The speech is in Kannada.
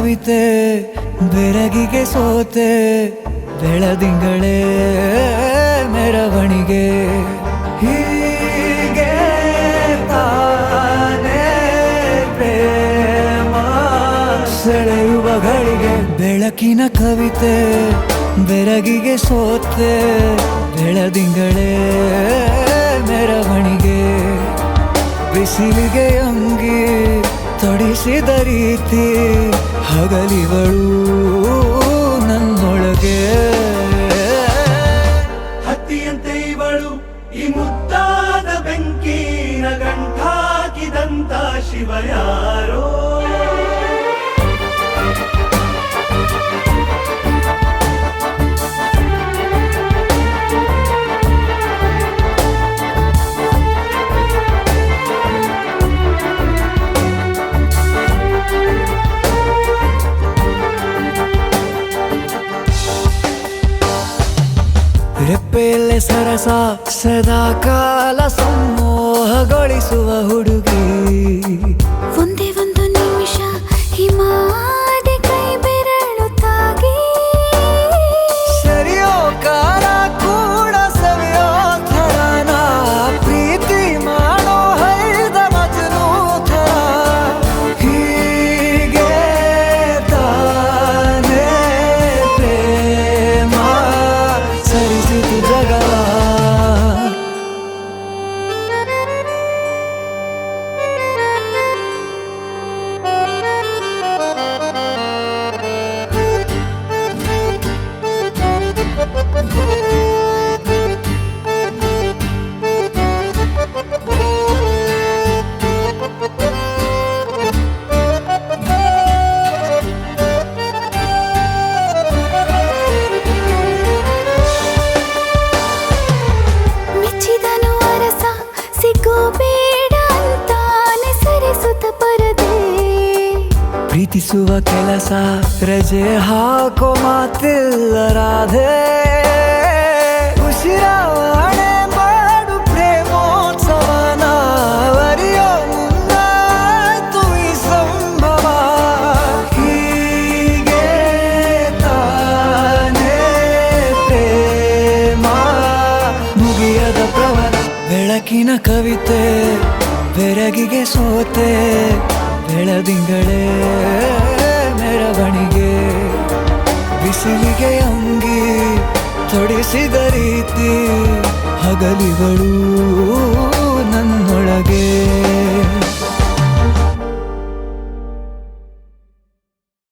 ಕವಿತೆ ಬೆರಗಿಗೆ ಸೋತೆ ಬೆಳದಿಂಗಳೇ ಮೆರವಣಿಗೆ ಹೀಗೆ ತಾನೇ ಪ್ರೇಮ ಸೆಳೆಯುವ ಗಳಿಗೆ ಬೆಳಕಿನ ಕವಿತೆ ಬೆರಗಿಗೆ ಸೋತೆ ಬೆಳದಿಂಗಳೇ ಮೆರವಣಿಗೆ ಬಿಸಿಲಿಗೆ ಅಂಗಿ ತೊಡಿಸಿದ ರೀತಿ ಹಗಲಿಗಳು ನನ್ನೊಳಗೆ ಹತ್ತಿಯಂತೆ ಇವಳು ಈ ಮುದ್ದಾದ ಬೆಂಕಿನ ಗಂಟಾಕಿದಂತ ಶಿವ ಯಾರೋ ರೆಪ್ಪೆಯಲ್ಲೇ ಸರಸ ಸದಾ ಕಾಲ ಸಂಮೋಹಗೊಳಿಸುವ ಹುಡುಗಿ ಒಂದೇ ಒಂದು ನಿಮಿಷ ಹಿಮಾದಿ ಕೈ ಬೆರಳು ತಾಗಿ ಸರಿಯೋ ಕಾಲ ಕೂಡ ಸವಿಯೋ ಥರನ ಪ್ರೀತಿ ಮಾಡೋ ಹೈದ ಮಜನು ಥರ ಹೀಗೆ ತಾನೇ ಪ್ರೇಮ ಸರಿಸಿತು ಜಗವ ಮೆಚ್ಚಿದನು ಅರಸ ಸಿಗೋ ಬೇಡ ಅಂತಾನೆ ಸರಿಸುತ್ತ ಪರದೆ ಪ್ರೀತಿಸುವ ಕೆಲಸ ರಜೆ ಹಾಕೋ ಮಾತಿಲ್ಲ ರಾಧೆ ಉಸಿರಾವಣೆ ಮಾಡು ಪ್ರೇಮೋತ್ಸವನ ಅರಿಯೋ ಮುಂದಾಯ್ತು ಈ ಸಂಭವ ಹೀಗೆ ತಾನೇ ಪ್ರೇಮ ಮುಗಿಯದ ಪ್ರವರ ಬೆಳಕಿನ ಕವಿತೆ ಬೆರಗಿಗೆ ಸೋತೆ ಬೆಳದಿಂಗಳೇ ಮೆರವಣಿಗೆ ಬಿಸಿಲಿಗೆ ಅಂಗಿ ತೊಡಿಸಿದ ರೀತಿ ಹಗಲಿಗಳು ನನ್ನೊಳಗೆ